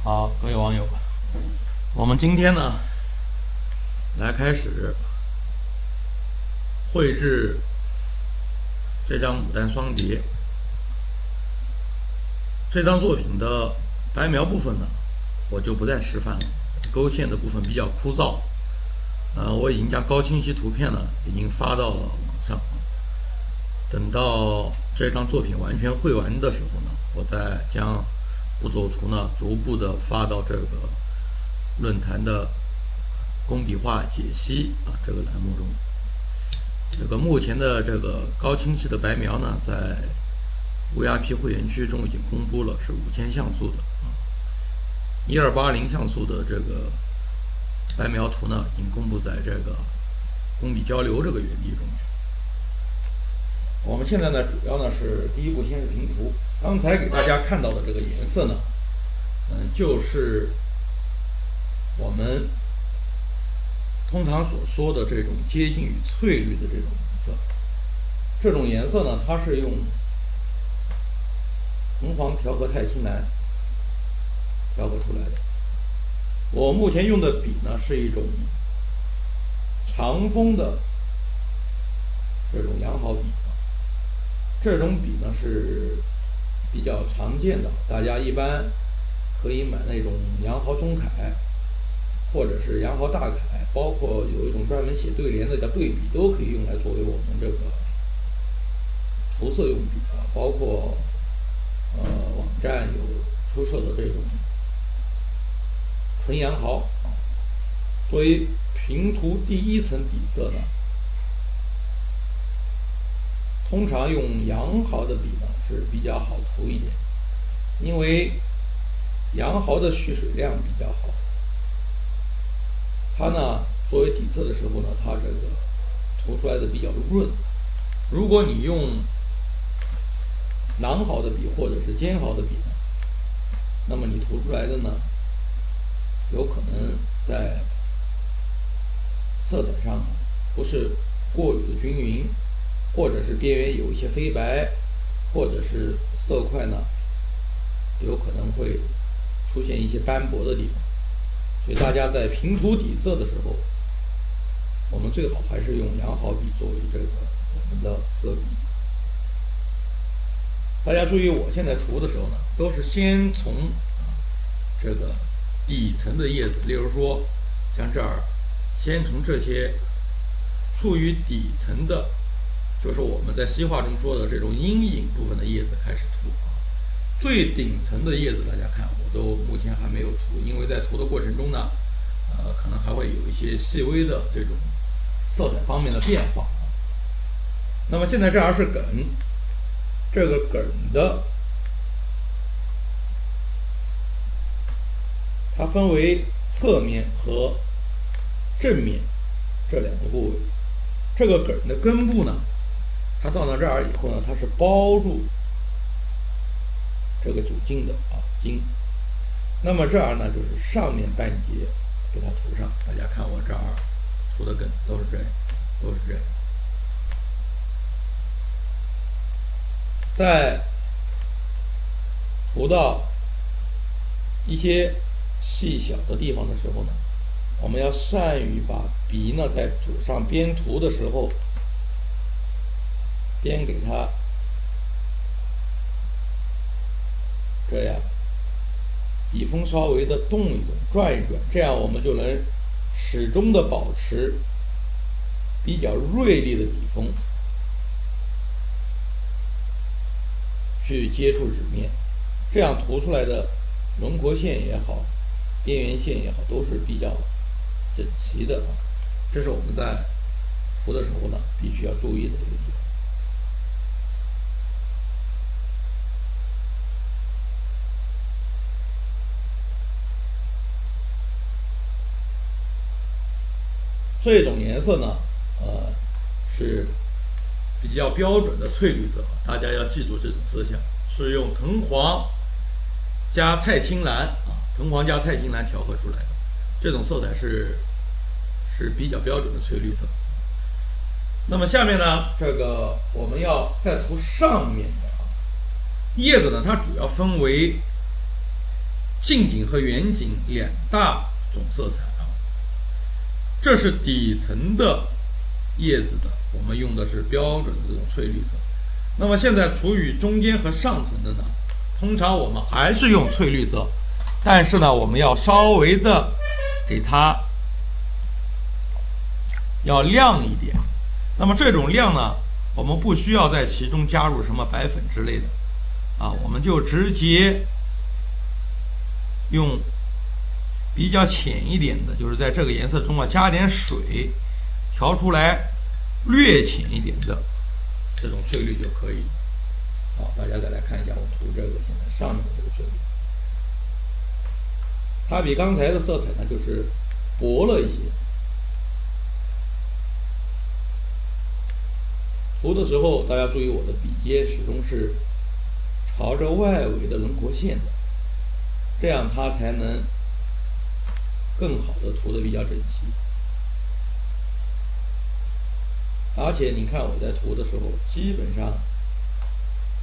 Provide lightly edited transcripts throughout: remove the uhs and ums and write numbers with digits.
好，各位网友，我们今天呢来开始绘制这张牡丹双蝶。这张作品的白描部分呢，我就不再示范了，勾线的部分比较枯燥。我已经将高清晰图片呢已经发到了网上。等到这张作品完全绘完的时候呢，我再将步骤图呢逐步的发到这个论坛的工笔画解析这个栏目中。这个目前的这个高清晰的白描呢，在乌鸦皮会员区中已经公布了，是5000像素的1280像素的这个白描图呢，已经公布在这个工笔交流这个园地中。我们现在呢，主要呢是第一步先是平涂。刚才给大家看到的这个颜色呢，就是我们通常所说的这种接近于翠绿的这种颜色。这种颜色呢，它是用红黄调和钛青蓝调和出来的。我目前用的笔呢，是一种长锋的这种羊毫笔。这种笔呢是比较常见的，大家一般可以买那种羊毫中楷，或者是羊毫大楷，包括有一种专门写对联的叫对笔，都可以用来作为我们这个涂色用笔包括网站有出售的这种纯羊毫。作为平涂第一层底色呢，通常用羊毫的笔呢是比较好涂一点，因为羊毫的蓄水量比较好。它呢作为底色的时候呢，它这个涂出来的比较润。如果你用囊毫的笔或者是尖毫的笔呢，那么你涂出来的呢，有可能在色彩上不是过于的均匀，或者是边缘有一些飞白，或者是色块呢有可能会出现一些斑驳的地方。所以大家在平涂底色的时候，我们最好还是用羊毫笔作为这个我们的色笔。大家注意，我现在涂的时候呢，都是先从这个底层的叶子，例如说像这儿，先从这些处于底层的，就是我们在西画中说的这种阴影部分的叶子开始涂。最顶层的叶子大家看，我都目前还没有涂，因为在涂的过程中呢，可能还会有一些细微的这种色彩方面的变化。那么现在这儿是梗，这个梗的它分为侧面和正面这两个部位。这个梗的根部呢，它到了这儿以后呢，它是包住这个主茎的茎。那么这儿呢，就是上面半截给它涂上。大家看我这儿涂的梗都是这样，都是这样。在涂到一些细小的地方的时候呢，我们要善于把笔呢在纸上边涂的时候，边给它这样笔锋稍微的动一动，转一转，这样我们就能始终的保持比较锐利的笔锋去接触纸面，这样涂出来的轮廓线也好，边缘线也好，都是比较整齐的。这是我们在涂的时候呢，必须要注意的一个地方。这种颜色呢，是比较标准的翠绿色，大家要记住这种色相，是用藤黄加钛青蓝藤黄加钛青蓝调和出来的。这种色彩是比较标准的翠绿色。那么下面呢，这个我们要再涂上面的叶子呢，它主要分为近景和远景两大种色彩啊。这是底层的叶子的，我们用的是标准的这种翠绿色。那么现在处于中间和上层的呢，通常我们还是用翠绿色，但是呢，我们要稍微的给它要亮一点。那么这种亮呢，我们不需要在其中加入什么白粉之类的啊，我们就直接用比较浅一点的，就是在这个颜色中加点水，调出来略浅一点的这种翠绿就可以。好，大家再来看一下我涂这个现在上面的这个翠绿，它比刚才的色彩呢就是薄了一些。涂的时候大家注意，我的笔尖始终是朝着外围的轮廓线的，这样它才能更好的涂的比较整齐。而且你看我在涂的时候，基本上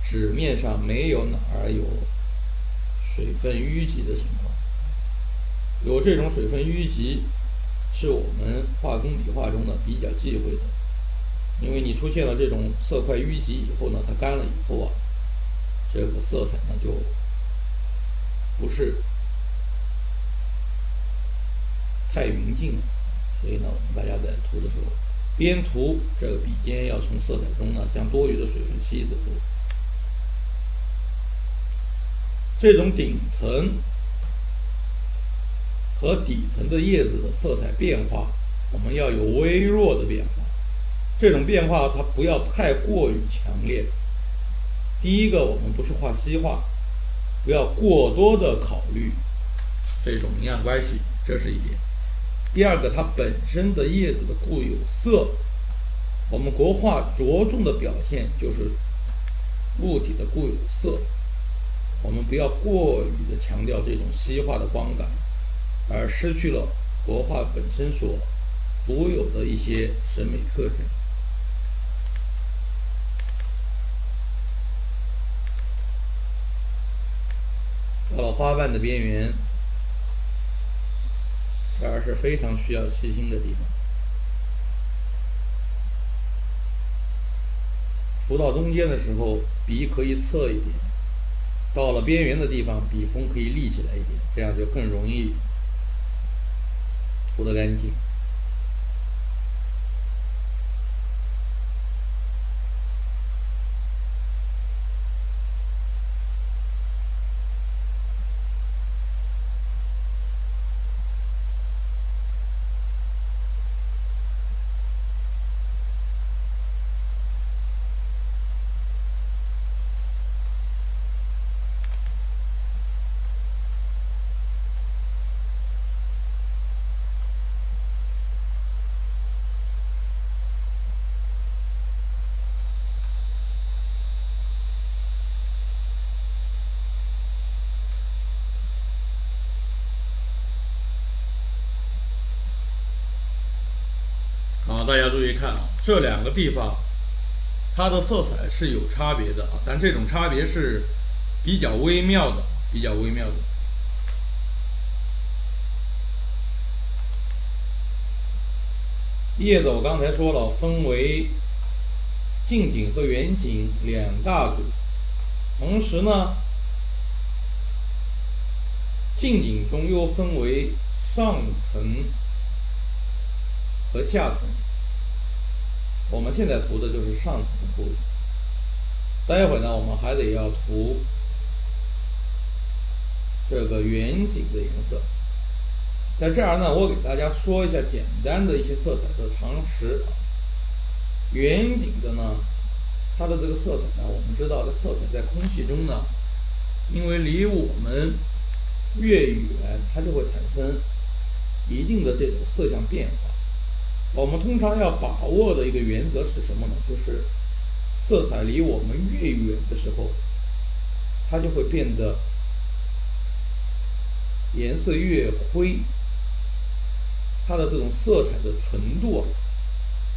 纸面上没有哪儿有水分淤积的情况。有这种水分淤积，是我们画工笔画中呢比较忌讳的，因为你出现了这种色块淤积以后呢，它干了以后啊，这个色彩呢就不是太匀净了。所以呢，我们大家在涂的时候，边涂这个笔尖要从色彩中呢将多余的水分吸走。这种顶层和底层的叶子的色彩变化，我们要有微弱的变化。这种变化它不要太过于强烈。第一个，我们不是画西画，不要过多的考虑这种明暗关系，这是一点。第二个，它本身的叶子的固有色，我们国画着重的表现就是物体的固有色，我们不要过于的强调这种西画的光感，而失去了国画本身所独有的一些审美特征。到了花瓣的边缘，这儿是非常需要细心的地方。涂到中间的时候，笔可以侧一点；到了边缘的地方，笔锋可以立起来一点，这样就更容易涂得干净。好，大家注意看啊，这两个地方它的色彩是有差别的啊，但这种差别是比较微妙的，比较微妙的。叶子我刚才说了，分为近景和远景两大组，同时呢，近景中又分为上层和下层。我们现在涂的就是上层的部分，待会呢，我们还得要涂这个远景的颜色。在这儿呢，我给大家说一下简单的一些色彩的常识。远景的呢，它的这个色彩呢，我们知道的色彩在空气中呢，因为离我们越远，它就会产生一定的这种色相变化。我们通常要把握的一个原则是什么呢？就是色彩离我们越远的时候，它就会变得颜色越灰，它的这种色彩的纯度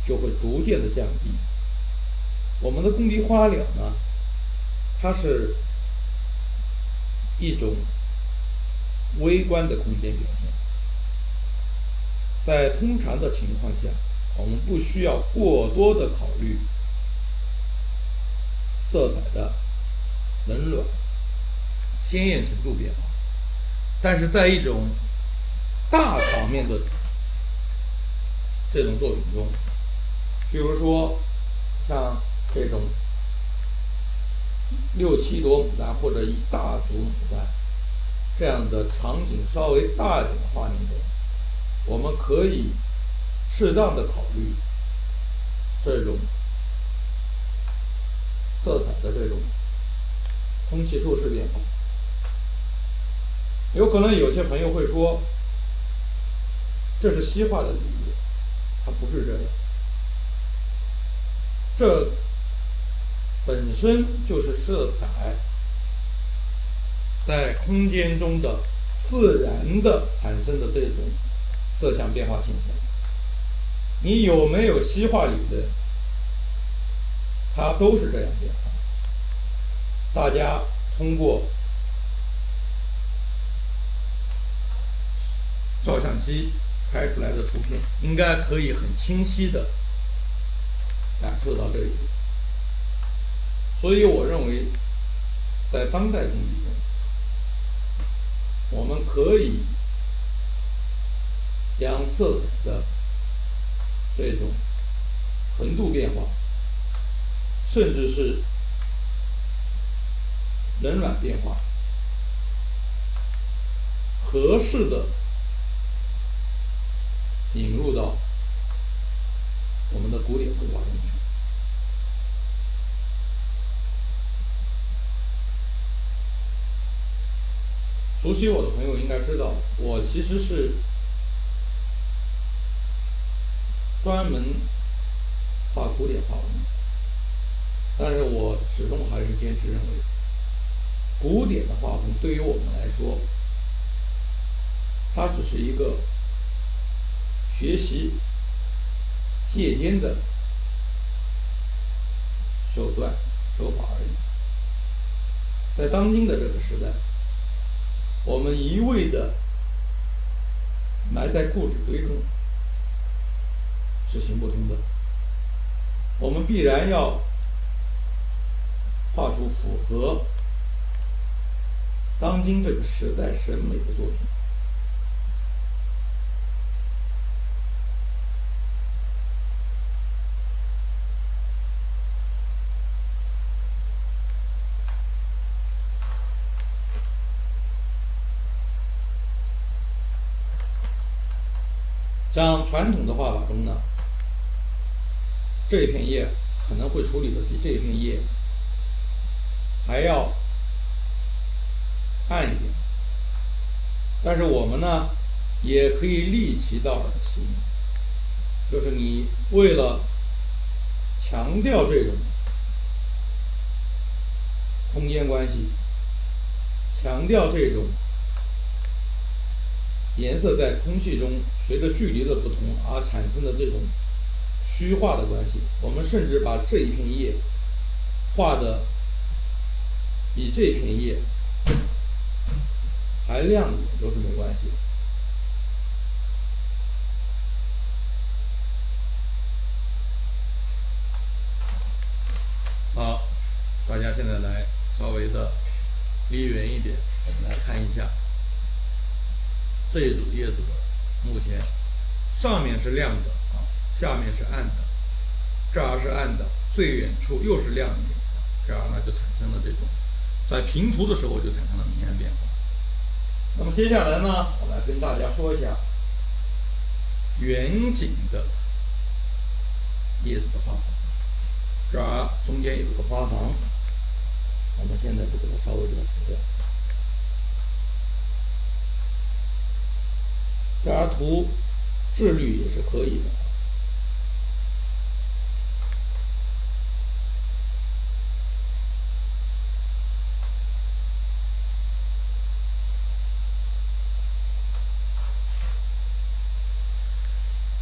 就会逐渐的降低。我们的工笔花鸟呢，它是一种微观的空间表现。在通常的情况下，我们不需要过多的考虑色彩的冷暖、鲜艳程度变化，但是在一种大场面的这种作品中，比如说像这种6、7朵牡丹或者一大组牡丹这样的场景稍微大一点的画面中，我们可以适当的考虑这种色彩的这种空气透视变化。有可能有些朋友会说，这是西化的比喻，它不是这样。这本身就是色彩在空间中的自然的产生的这种色相变化现象。你有没有西化理论，它都是这样变化。大家通过照相机拍出来的图片，应该可以很清晰的感受到这一点。所以我认为，在当代工艺中，我们可以将色彩的这种纯度变化，甚至是冷暖变化，合适的引入到我们的古典绘画中去。熟悉我的朋友应该知道，我其实是专门画古典画风，但是我始终还是坚持认为，古典的画风对于我们来说，它只是一个学习借鉴的手段手法而已。在当今的这个时代，我们一味的埋在故纸堆中是行不通的。我们必然要画出符合当今这个时代审美的作品。像传统的画法中呢，这一片叶可能会处理的比这一片叶还要暗一点，但是我们呢也可以立其道而行，就是你为了强调这种空间关系，强调这种颜色在空气中随着距离的不同而产生的这种虚化的关系，我们甚至把这一片叶画的比这片叶还亮一点都是没关系的。好，大家现在来稍微的离远一点，我们来看一下这一组叶子的目前上面是亮的啊，下面是暗的，这儿是暗的，最远处又是亮一点，这样呢就产生了这种在平涂的时候就产生了明显变化。那么接下来呢，我来跟大家说一下远景的叶子的画法。这儿中间有一个花房，我们现在就给它稍微给它涂掉。这儿涂致绿也是可以的。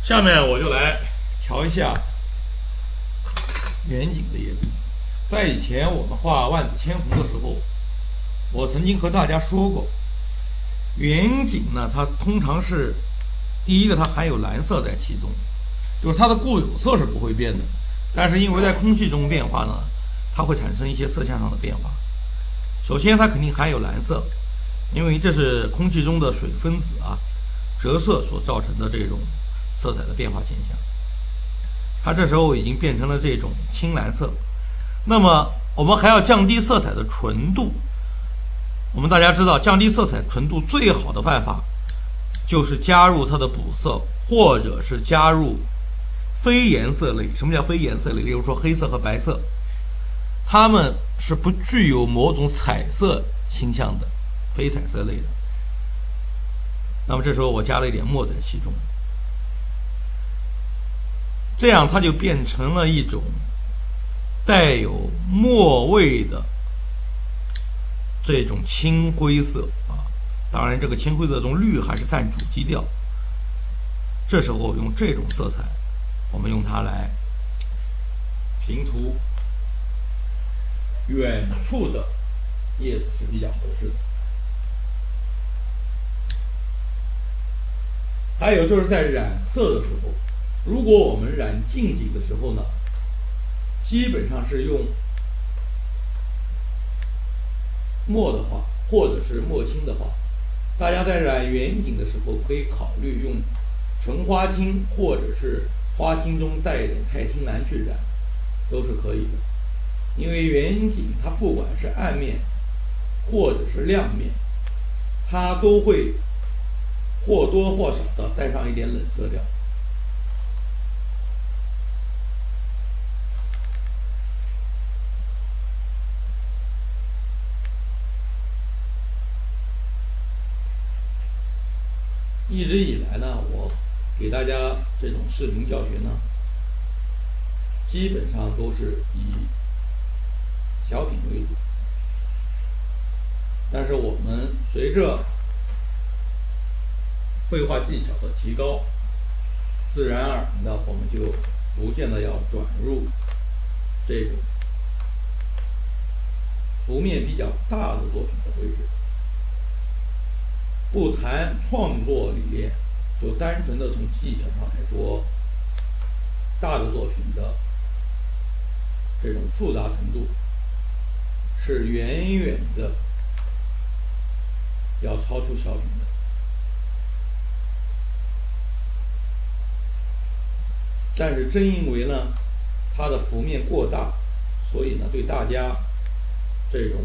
下面我就来调一下远景的叶子。在以前我们画万紫千红的时候，我曾经和大家说过，远景呢，它通常是第一个，它含有蓝色在其中，就是它的固有色是不会变的，但是因为在空气中变化呢，它会产生一些色相上的变化。首先，它肯定含有蓝色，因为这是空气中的水分子折射所造成的这种色彩的变化现象。它这时候已经变成了这种青蓝色。那么我们还要降低色彩的纯度。我们大家知道，降低色彩纯度最好的办法就是加入它的补色，或者是加入非颜色类。什么叫非颜色类？例如说黑色和白色，它们是不具有某种彩色倾向的，非彩色类的。那么这时候我加了一点墨在其中，这样它就变成了一种带有墨味的这种青灰色当然这个青灰色中绿还是占主基调。这时候用这种色彩，我们用它来平涂远处的叶子是比较合适的。还有就是在染色的时候，如果我们染近景的时候呢，基本上是用墨的话，或者是墨青的话，大家在染远景的时候可以考虑用纯花青，或者是花青中带一点钛青蓝去染，都是可以的。因为远景它不管是暗面或者是亮面，它都会或多或少的带上一点冷色调。一直以来呢，我给大家这种视频教学呢，基本上都是以小品为主。但是我们随着绘画技巧的提高，自然而然的我们就逐渐的要转入这种幅面比较大的作品的绘制。不谈创作理念，就单纯的从技巧上来说，大的作品的这种复杂程度是远远的要超出小品的。但是正因为呢，它的幅面过大，所以呢，对大家这种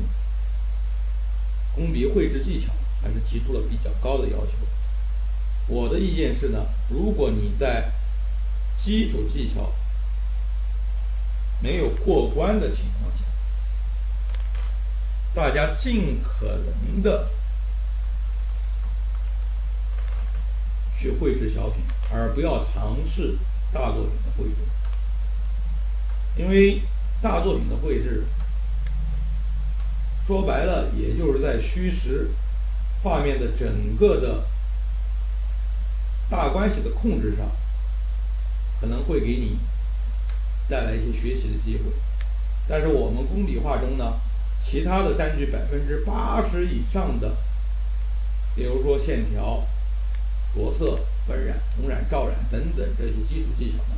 工笔绘制技巧还是提出了比较高的要求。我的意见是呢，如果你在基础技巧没有过关的情况下，大家尽可能的去绘制小品，而不要尝试大作品的绘制。因为大作品的绘制说白了，也就是在虚实画面的整个的大关系的控制上，可能会给你带来一些学习的机会。但是我们工笔画中呢，其他的占据80%以上的，比如说线条、着色、粉染、同染、罩染等等这些基础技巧呢，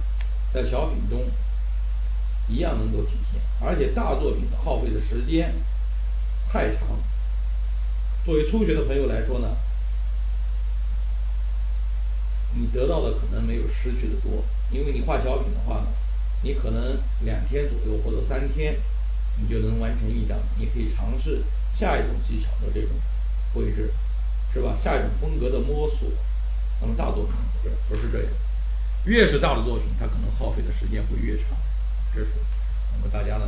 在小品中一样能够体现。而且大作品的耗费的时间太长，作为初学的朋友来说呢，你得到的可能没有失去的多。因为你画小品的话呢，你可能2天左右或者3天你就能完成一张，你可以尝试下一种技巧的这种绘制，是吧？下一种风格的摸索。那么大作品不是这样，越是大的作品，它可能耗费的时间会越长。这是那么大家呢，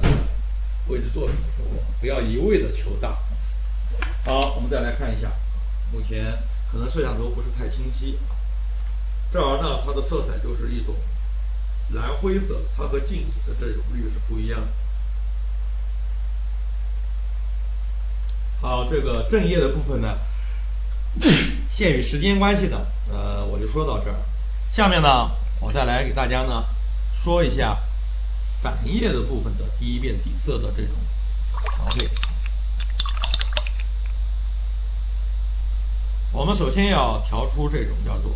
绘制作品的时候不要一味的求大。好，我们再来看一下，目前可能摄像头不是太清晰。这儿呢，它的色彩就是一种蓝灰色，它和近景的这种绿是不一样的。好，这个正叶的部分呢，限于时间关系呢，我就说到这儿。下面呢，我再来给大家呢说一下反叶的部分的第一遍底色的这种调配。我们首先要调出这种叫做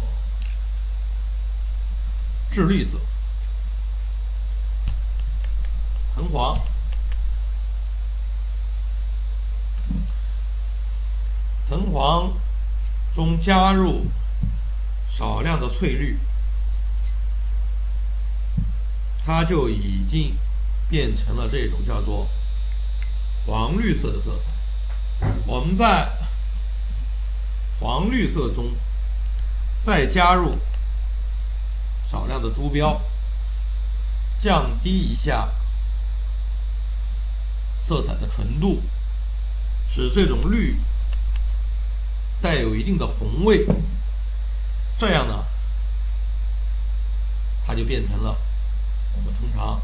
致绿色、橙黄、橙黄中加入少量的翠绿，它就已经变成了这种叫做黄绿色的色彩。我们在黄绿色中再加入少量的珠标，降低一下色彩的纯度，使这种绿带有一定的红味，这样呢，它就变成了我们通常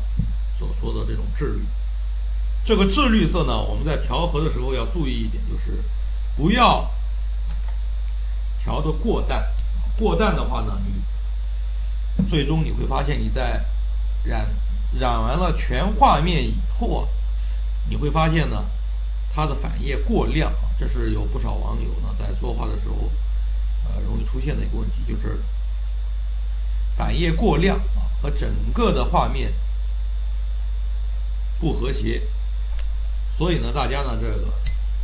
所说的这种致绿。这个致绿色呢，我们在调和的时候要注意一点，就是不要调得过淡。过淡的话呢，你最终你会发现你在染完了全画面以后啊，你会发现呢，它的反页过亮，这是有不少网友呢在作画的时候，容易出现的一个问题，就是反页过亮和整个的画面不和谐。所以呢，大家呢这个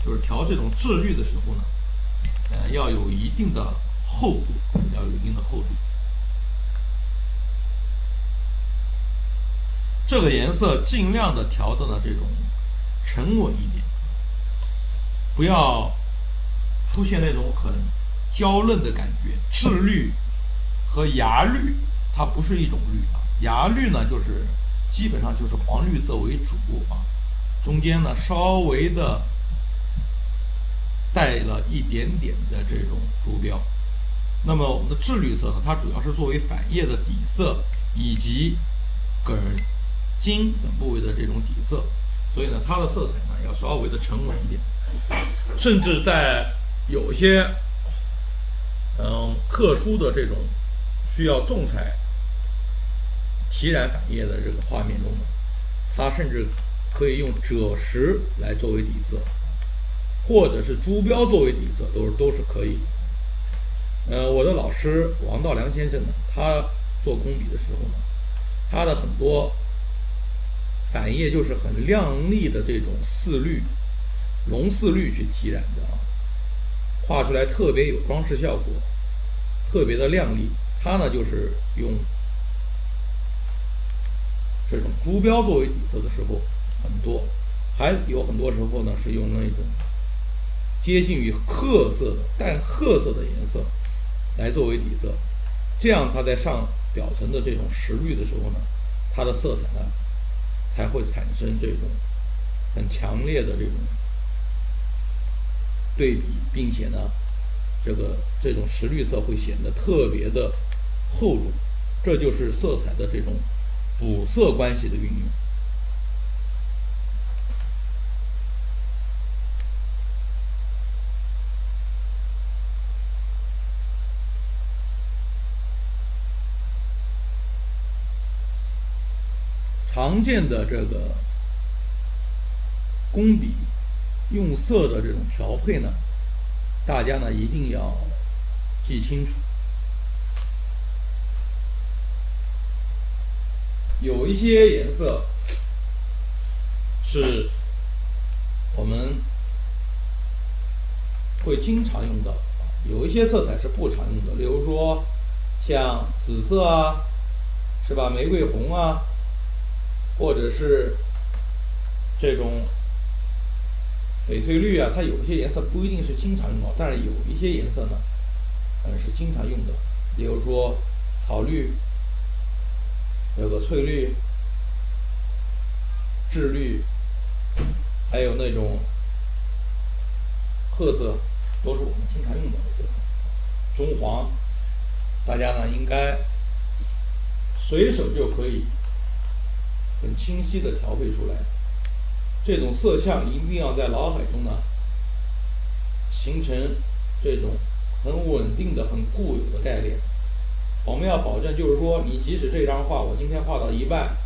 就是调这种致绿的时候呢，要有一定的厚度，要有一定的厚度。这个颜色尽量的调的呢这种沉稳一点，不要出现那种很娇嫩的感觉。致绿和芽绿它不是一种绿啊，芽绿呢就是基本上就是黄绿色为主啊，中间呢稍微的带了一点点的这种珠标。那么我们的致绿色呢，它主要是作为反页的底色以及梗茎等部位的这种底色，所以呢它的色彩呢要稍微的沉稳一点，甚至在有些特殊的这种需要重彩提染反页的这个画面中呢，它甚至可以用赭石来作为底色，或者是珠标作为底色，都是可以。我的老师王道良先生呢，他做工笔的时候呢，他的很多反页就是很亮丽的这种四绿、龙四绿去提染的啊，画出来特别有装饰效果，特别的亮丽。他呢就是用这种珠标作为底色的时候很多，还有很多时候呢是用那种接近于褐色的淡褐色的颜色来作为底色，这样它在上表层的这种实绿的时候呢，它的色彩呢才会产生这种很强烈的这种对比，并且呢这种实绿色会显得特别的厚重，这就是色彩的这种补色关系的运用。常见的这个工笔用色的这种调配呢，大家呢一定要记清楚。有一些颜色是我们会经常用到，有一些色彩是不常用的，例如说像紫色啊，是吧？玫瑰红啊，或者是这种翡翠绿啊，它有一些颜色不一定是经常用到，但是有一些颜色呢，是经常用的，比如说草绿、有个翠绿、致绿，还有那种褐色，都是我们经常用到的色彩。棕黄，大家呢应该随手就可以很清晰的调配出来。这种色相一定要在脑海中呢形成这种很稳定的、很固有的概念。我们要保证，就是说，你即使这张画我今天画到一半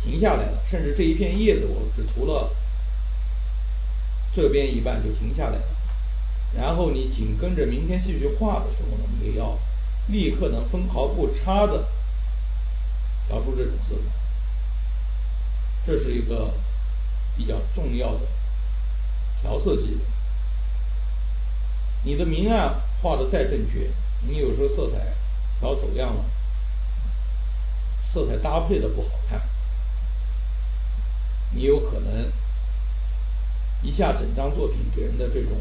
停下来了，甚至这一片叶子我只涂了这边一半就停下来了，然后你紧跟着明天继续画的时候呢，你也要立刻能分毫不差的调出这种色彩，这是一个比较重要的调色技能。你的明暗画的再正确，你有时候色彩调走样了，色彩搭配的不好看，你有可能一下整张作品给人的这种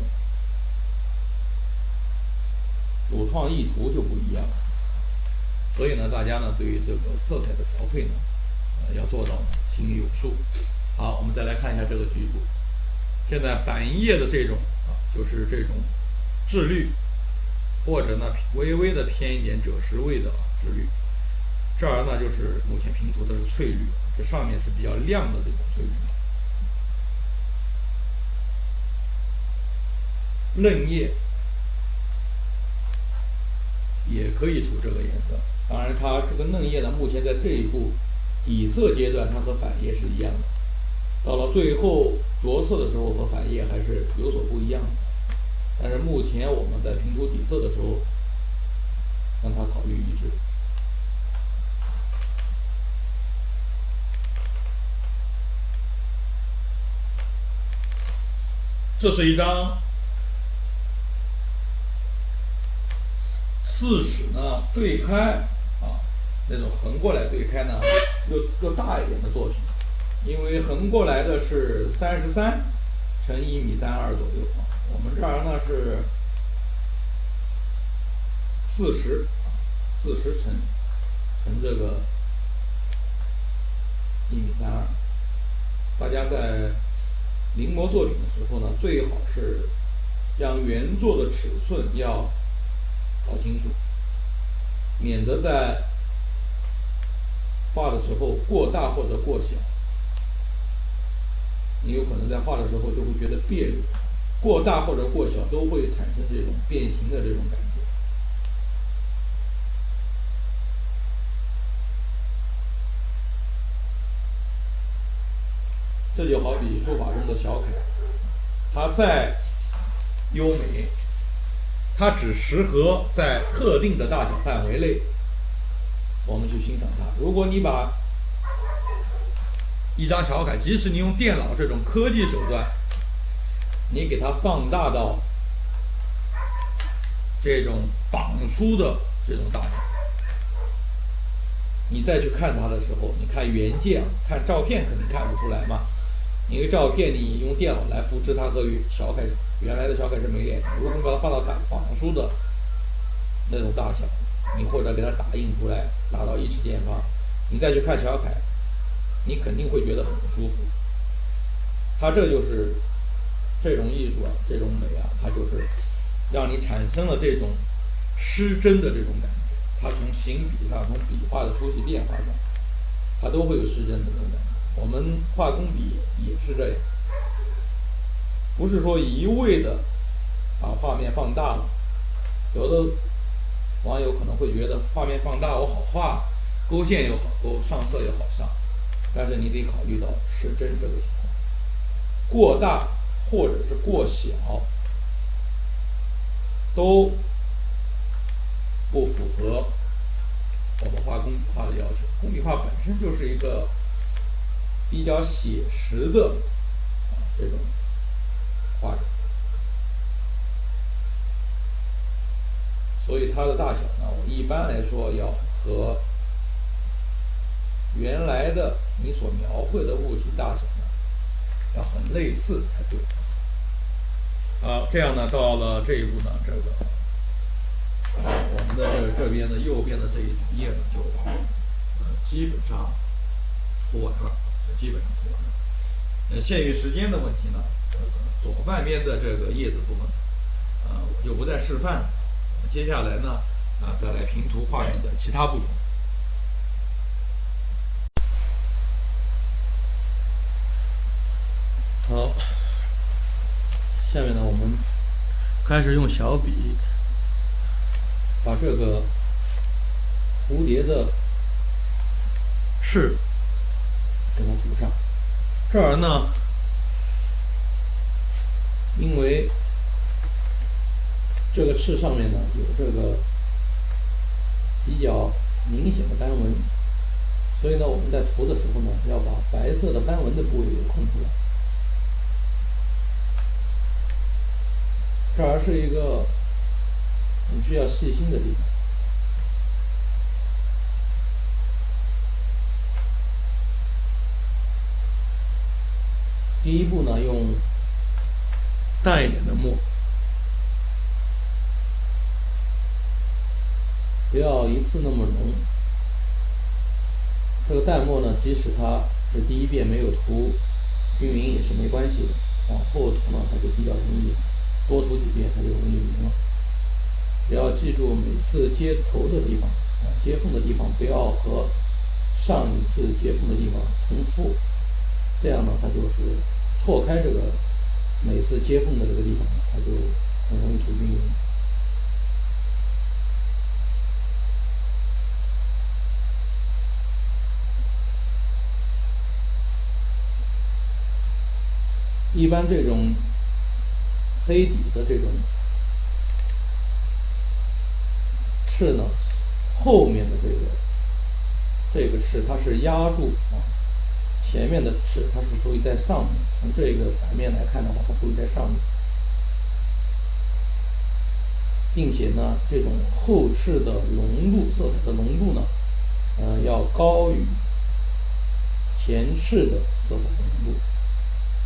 主创意图就不一样。所以呢，大家呢对于这个色彩的调配呢，要做到心里有数。好，我们再来看一下这个局部。现在反页的这种就是这种致绿，或者呢微微的偏一点赭石位的致绿。这儿呢就是目前平涂的是翠绿，这上面是比较亮的这种翠绿。嫩叶也可以涂这个颜色，当然它这个嫩叶呢，目前在这一步底色阶段，它和反叶是一样的，到了最后着色的时候和反叶还是有所不一样的。但是目前我们在平涂底色的时候，让它考虑一致。这是一张四史呢对开那种横过来对开呢又大一点的作品，因为横过来的是33乘1.32米左右我们这儿呢是40乘这个1.32米。大家在临摹作品的时候呢，最好是将原作的尺寸要搞清楚，免得在画的时候过大或者过小，你有可能在画的时候就会觉得别扭，过大或者过小都会产生这种变形的这种感觉。这就好比书法中的小楷，它再优美，它只适合在特定的大小范围内我们去欣赏它。如果你把一张小楷，即使你用电脑这种科技手段，你给它放大到这种榜书的这种大小，你再去看它的时候，你看原件，看照片肯定看不出来嘛。因为照片你用电脑来复制它和小楷原来的小楷是没脸的。如果你把它放到榜书的那种大小，你或者给它打印出来，打到1尺见方，你再去看小楷，你肯定会觉得很不舒服。它这就是这种艺术这种美它就是让你产生了这种失真的这种感觉。它从行笔上，从笔画的粗细变化上，它都会有失真的这种感觉。我们画工笔也是这样，不是说一味的把画面放大了。有的网友可能会觉得画面放大我好画，勾线又好勾，上色又好上，但是你得考虑到失真这个情况，过大或者是过小都不符合我们画工笔画的要求。工笔画本身就是一个比较写实的这种画法，所以它的大小呢，我一般来说要和原来的你所描绘的物体大小呢要很类似才对。好，这样呢，到了这一步呢，这个我们的这边的右边的这一组页呢，就基本上涂完了，基本上涂完了。限于时间的问题呢，左半边的这个叶子部分，我就不再示范了。接下来呢，再来平涂画面的其他部分。好，下面呢，我们开始用小笔把这个蝴蝶的翅给它涂上。这儿呢，因为这个翅上面呢有这个比较明显的斑纹，所以呢我们在涂的时候呢要把白色的斑纹的部位给空出来。这儿是一个很需要细心的地方。第一步呢，用淡一点的墨，不要一次那么浓。这个淡墨呢，即使它是第一遍没有涂均匀也是没关系的，往后涂呢它就比较容易，多涂几遍它就容易匀了。也要记住每次接头的地方，接缝的地方不要和上一次接缝的地方重复，这样呢它就是错开这个每次接缝的这个地方，它就很容易涂均匀。一般这种黑底的这种翅呢，后面的这个翅它是压住前面的翅它是属于在上面，从这个反面来看的话，它属于在上面，并且呢，这种后翅的浓度，色彩的浓度呢，要高于前翅的色彩的浓度，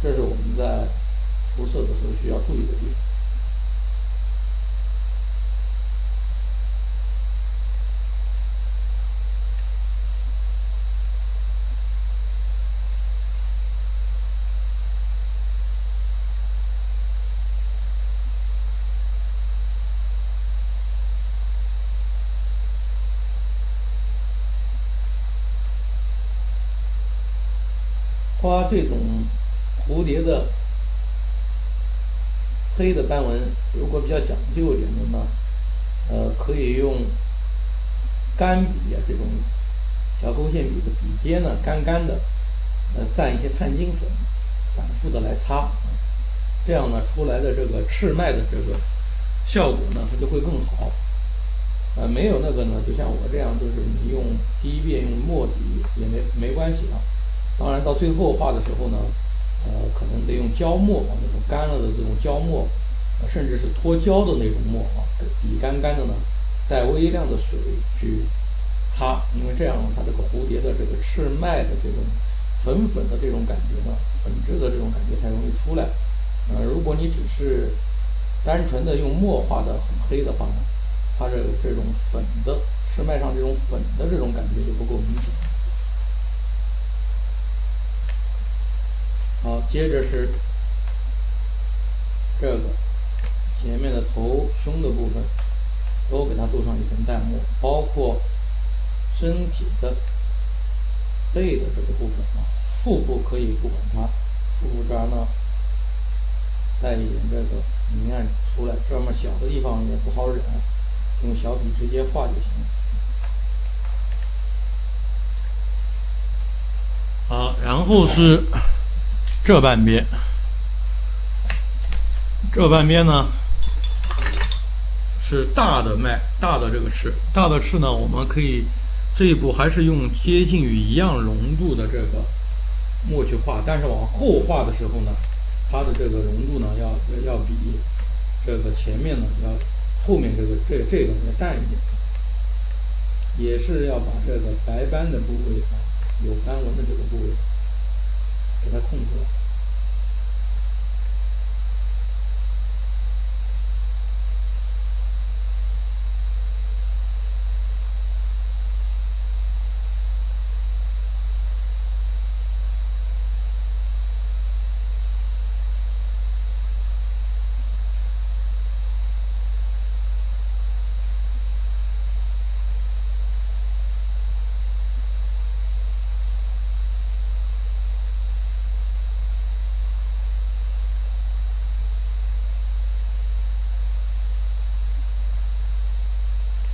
这是我们在涂色的时候需要注意的地方。画这种蝴蝶的黑的斑纹，如果比较讲究一点的呢，可以用干笔啊这种小勾线笔的笔尖呢，干干的，蘸一些碳金粉，反复的来擦，这样呢出来的这个赤脉的这个效果呢，它就会更好。没有那个呢，就像我这样，就是你用第一遍用墨底也没关系啊。当然到最后画的时候呢，可能得用胶墨啊，那种干了的这种胶墨，甚至是脱胶的那种墨啊，笔干干的呢，带微量的水去擦，因为这样它这个蝴蝶的这个翅脉的这种粉粉的这种感觉呢，粉质的这种感觉才容易出来。如果你只是单纯的用墨画的很黑的话呢，它这种粉的翅脉上这种粉的这种感觉就不够明显。好，接着是这个前面的头胸的部分，都给它镀上一层淡墨，包括身体的背的这个部分啊，腹部可以不管它，腹部这儿呢带一点这个明暗出来，这么小的地方也不好染，用小笔直接画就行了。好，然后是这半边，这半边呢是大的脉，大的这个翅，大的翅呢，我们可以这一步还是用接近于一样浓度的这个墨去画，但是往后画的时候呢，它的这个浓度呢要比这个前面呢后面这个要淡一点，也是要把这个白斑的部位啊，有斑纹的这个部位给它控出来。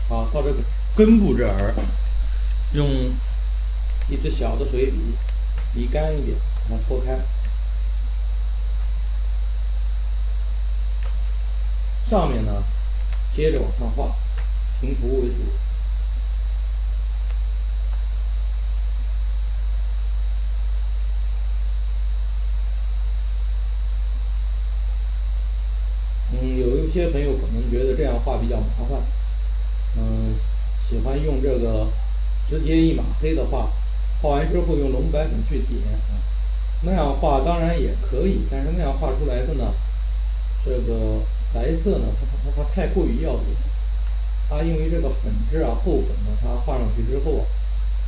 好，到这个根部这儿，用一支小的水笔，笔干一点，把它脱开。上面呢接着往上画，平涂为主。有一些朋友可能觉得这样画比较麻烦，喜欢用这个直接一码黑的画，画完之后用浓白粉去点，那样画当然也可以，但是那样画出来的呢，这个白色呢，它太过于耀眼，它因为这个粉质啊厚粉呢，它画上去之后啊，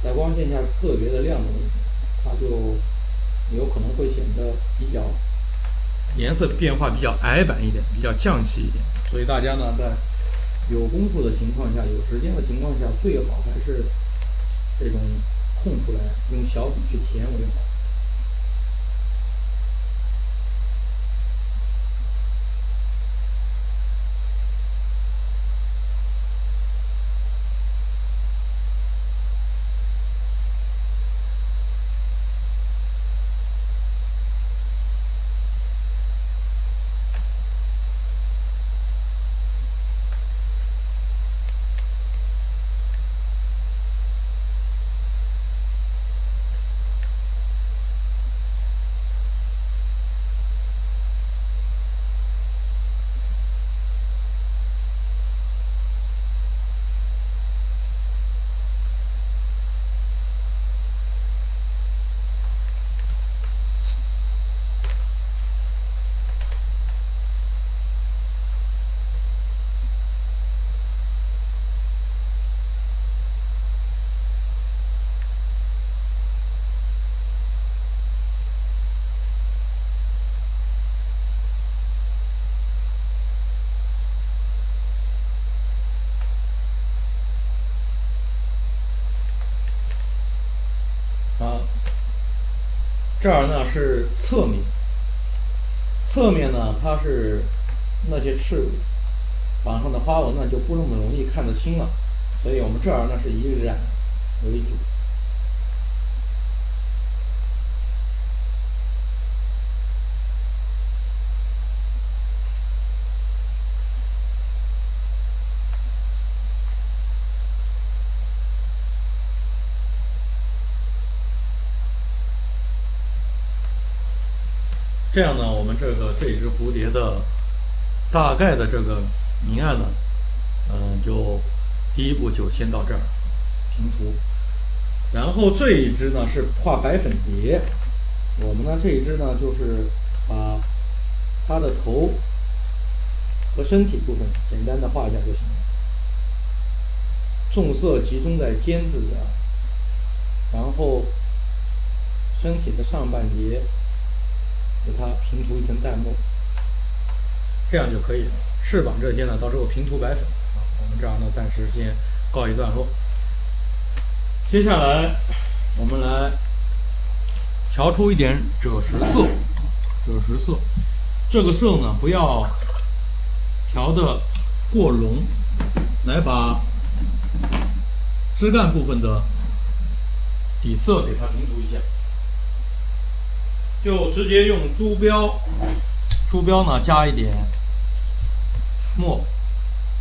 在光线下特别的亮的那种，它就有可能会显得比较颜色变化比较矮板一点，比较匠气一点。所以大家呢，在有功夫的情况下，有时间的情况下，最好还是这种空出来，用小笔去填为好。这儿呢是侧面，侧面呢它是那些刺网上的花纹呢就不那么容易看得清了，所以我们这儿呢是以染为主。这样呢，我们这只蝴蝶的大概的这个明暗呢，就第一步就先到这儿平涂，然后这一只呢是画白粉蝶，我们呢这一只呢就是把它的头和身体部分简单的画一下就行了，重色集中在尖字上，然后身体的上半截给它平涂一层淡墨，这样就可以了。翅膀这些呢，到时候平涂白粉。我们这样呢，暂时先告一段落。接下来，我们来调出一点赭石色。赭石色，这个色呢，不要调的过浓，来把枝干部分的底色给它平涂一下。就直接用珠标呢加一点墨，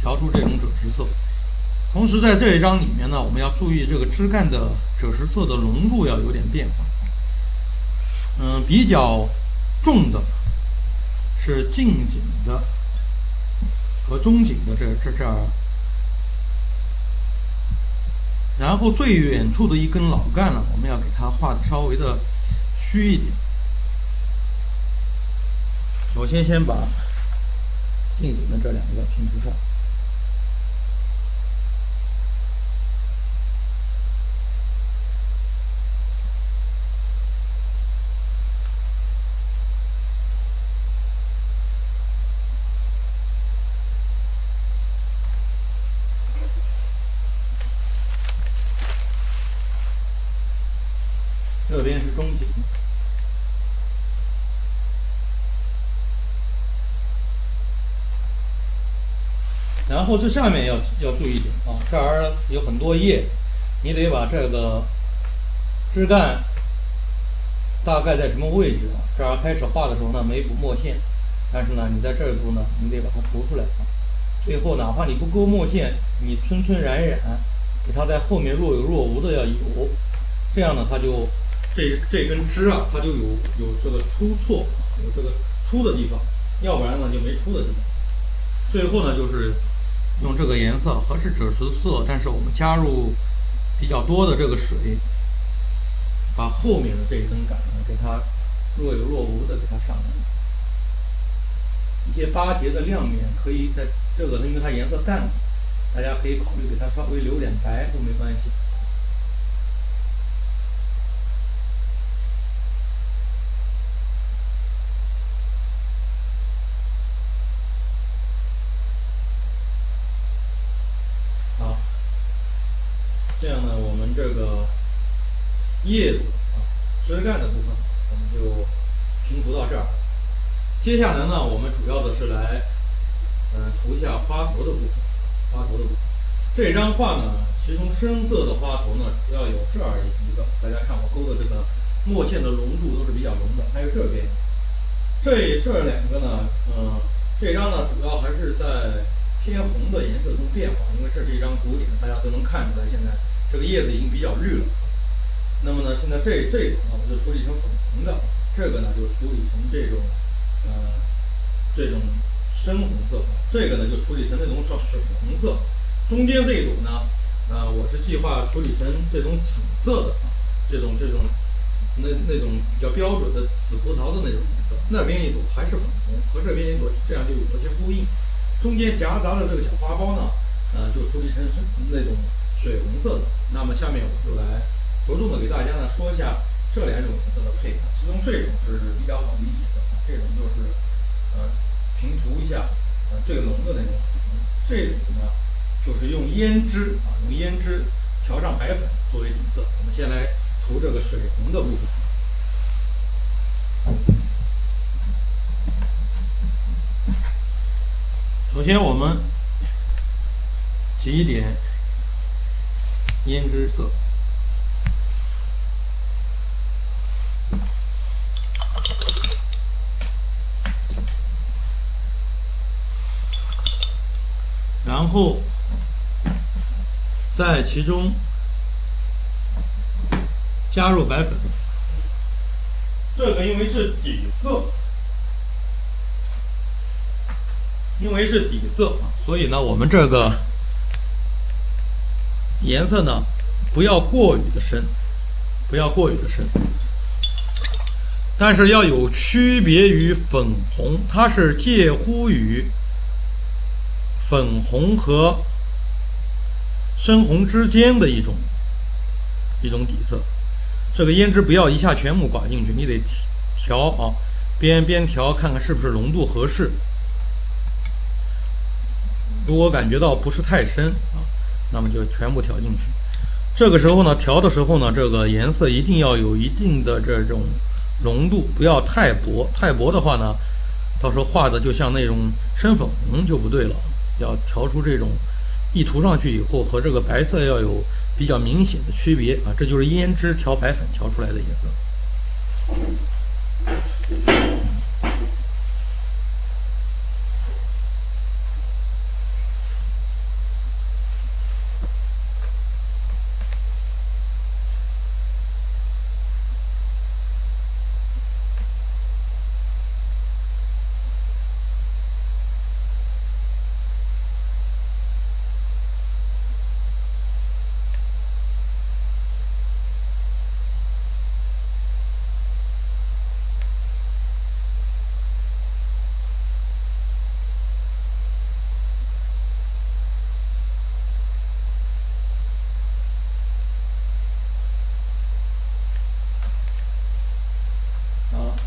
调出这种赭石色。同时在这一章里面呢，我们要注意这个枝干的赭石色的浓度要有点变化。比较重的是近景的和中景的这儿，然后最远处的一根老干呢，我们要给它画的稍微的虚一点。首先把近景的这两个平涂上，这边是中景。然后这下面要注意一点啊，这儿有很多叶，你得把这个枝干大概在什么位置啊？这儿开始画的时候呢，没补墨线，但是呢，你在这一步呢，你得把它涂出来啊。最后哪怕你不勾墨线，你纯纯染染，给它在后面若有若无的要有，这样呢，它就这根枝啊，它就有这个出错，有这个出的地方，要不然呢就没出的地方。最后呢，就是用这个颜色和是赭石色，但是我们加入比较多的这个水，把后面的这一根杆呢，给它若有若无的给它上来。一些巴结的亮面可以在这个，因为它颜色淡，大家可以考虑给它稍微留点白都没关系。好，这样呢，我们这个叶子枝干的部分我们就平涂到这儿。接下来呢，我们主要的是来，涂一下花头的部分。这张画呢，其中深色的花头呢，主要有这儿一个，大家看我勾的这个墨线的浓度都是比较浓的，还有这边，这两个呢，这张呢主要还是在偏红的颜色中变化，因为这是一张古典，大家都能看出来，现在这个叶子已经比较绿了。那么呢，现在这种呢，我就处理成粉红的，这个呢就处理成这种深红色，这个呢就处理成那种水红色，中间这一朵呢，我是计划处理成这种紫色的，这种那种比较标准的紫葡萄的那种颜色，那边一朵还是粉红，和这边一朵这样就有了些呼应，中间夹杂的这个小花苞呢，就处理成是那种水红色的。那么下面我就来着重的给大家呢说一下这两种颜色的配合，其中这种是比较好理解的，这种就是平涂一下最浓的那种紫红，这种呢就是用胭脂调上白粉作为底色。我们先来涂这个水红的部分。首先我们挤一点胭脂色，然后在其中加入白粉。这个因为是底色，所以呢，我们这个颜色呢不要过于的深，但是要有区别于粉红，它是介乎于粉红和深红之间的一种底色。这个胭脂不要一下全部刮进去，你得调啊，边调看看是不是浓度合适。如果感觉到不是太深啊，那么就全部调进去。这个时候呢，调的时候呢，这个颜色一定要有一定的这种浓度，不要太薄。太薄的话呢，到时候画的就像那种深粉红就不对了。要调出这种一涂上去以后和这个白色要有比较明显的区别啊，这就是胭脂调白粉调出来的颜色。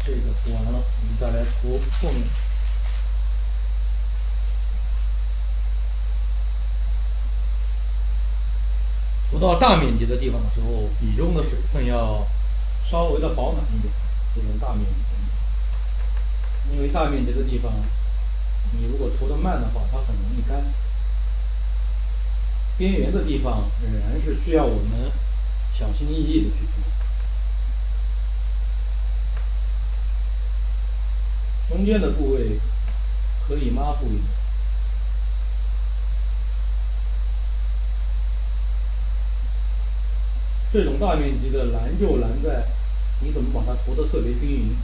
这个涂完了，我们再来涂后面。涂到大面积的地方的时候，笔中的水分要稍微的饱满一点，这种大面积的，因为大面积的地方，你如果涂得慢的话，它很容易干。边缘的地方仍然是需要我们小心翼翼的去涂。中间的部位可以抹布一点。这种大面积的难就难在你怎么把它涂得特别均匀。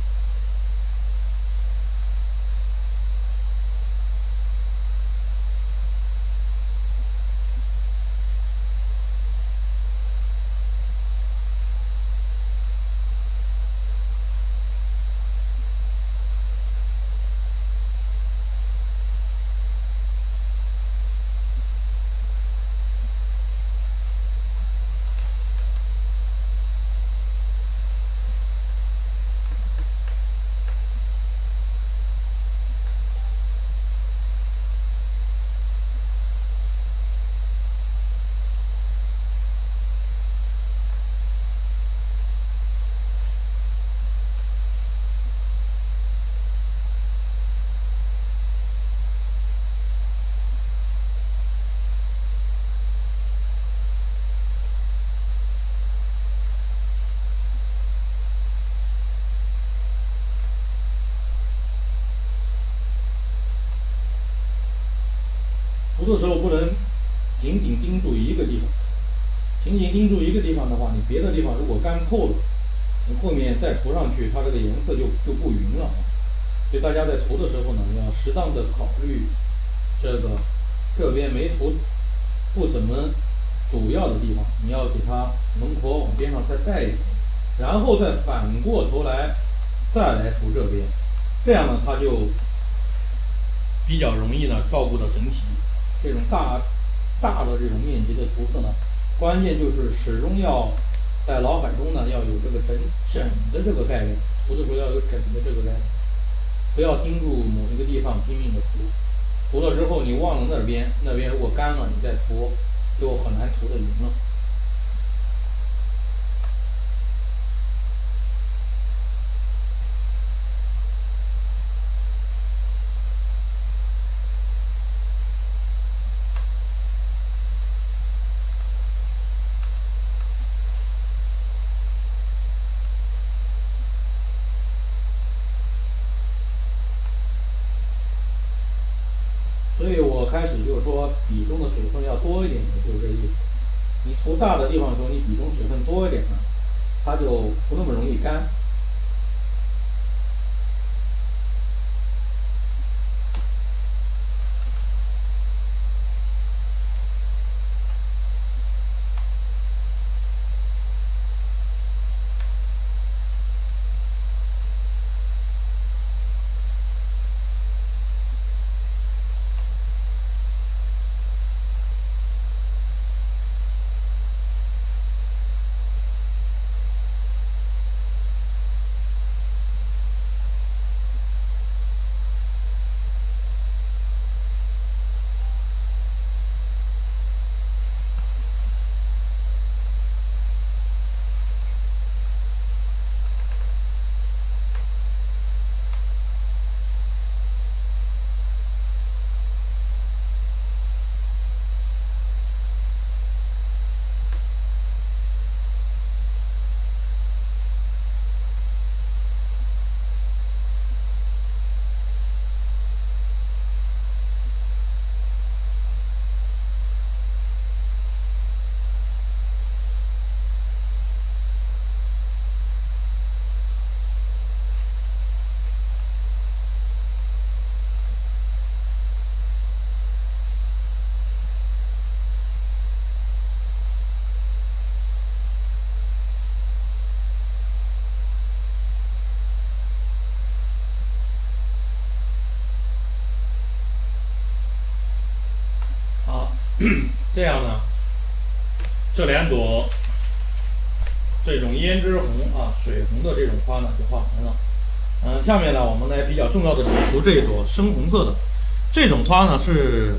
涂的时候不能仅仅盯住一个地方，仅仅盯住一个地方的话，你别的地方如果干透了，你后面再涂上去，它这个颜色就不匀了。所以大家在涂的时候呢，要适当的考虑这边没涂不怎么主要的地方，你要给它轮廓往边上再带一点，然后再反过头来再来涂这边，这样呢它就比较容易呢照顾到整体。这种大的这种面积的涂色呢，关键就是始终要在脑海中呢要有这个整的这个概念，涂的时候要有整的这个概念，不要盯住某一个地方拼命的涂，涂了之后你忘了那边如果干了你再涂，就很难涂得匀了。所以我开始就是说，笔中的水分要多一点，就是这意思。你涂大的地方的时候，你笔中水分多一点呢，它就不那么容易干。这样呢，这两朵这种胭脂红啊、水红的这种花呢就画完了。下面呢我们来比较重要的是涂这朵深红色的这种花呢是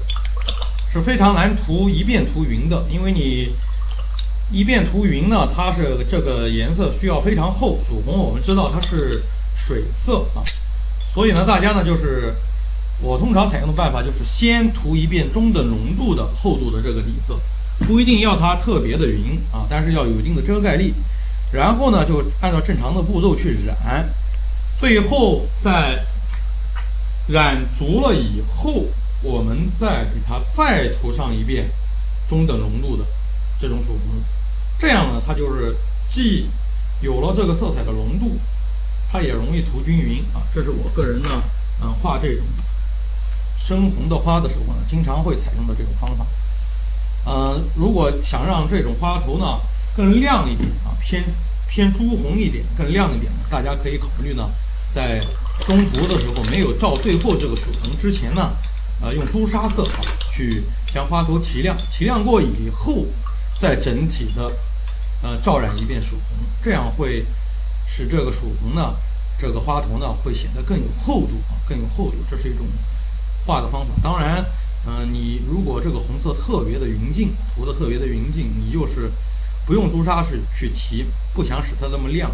非常难涂一遍涂匀的，因为你一遍涂匀呢，它是这个颜色需要非常厚。曙红我们知道它是水色啊，所以呢大家呢就是我通常采用的办法就是先涂一遍中等浓度的厚度的这个底色，不一定要它特别的匀啊，但是要有一定的遮盖力。然后呢就按照正常的步骤去染，最后在染足了以后，我们再给它再涂上一遍中等浓度的这种曙红，这样呢，它就是既有了这个色彩的浓度，它也容易涂均匀啊。这是我个人呢，画这种深红的花的时候呢，经常会采用的这种方法。如果想让这种花头呢更亮一点啊，偏朱红一点，更亮一点，大家可以考虑呢，在中途的时候没有照最后这个曙红之前呢，用朱砂色啊去将花头提亮，提亮过以后，再整体的照染一遍曙红，这样会使这个曙红呢，这个花头呢会显得更有厚度啊，更有厚度。这是一种画的方法。当然，你如果这个红色特别的匀净，涂的特别的匀净，你就是不用朱砂去提，不想使它那么亮，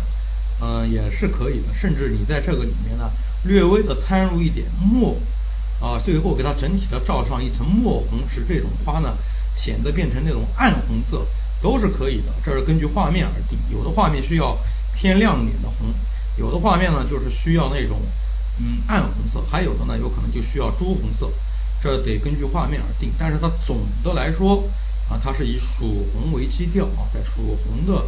也是可以的。甚至你在这个里面呢，略微的掺入一点墨，最后给它整体的罩上一层墨红，使这种花呢显得变成那种暗红色，都是可以的。这是根据画面而定，有的画面需要偏亮一点的红，有的画面呢就是需要那种暗红色，还有的呢有可能就需要朱红色，这得根据画面而定。但是它总的来说它是以曙红为基调在曙红的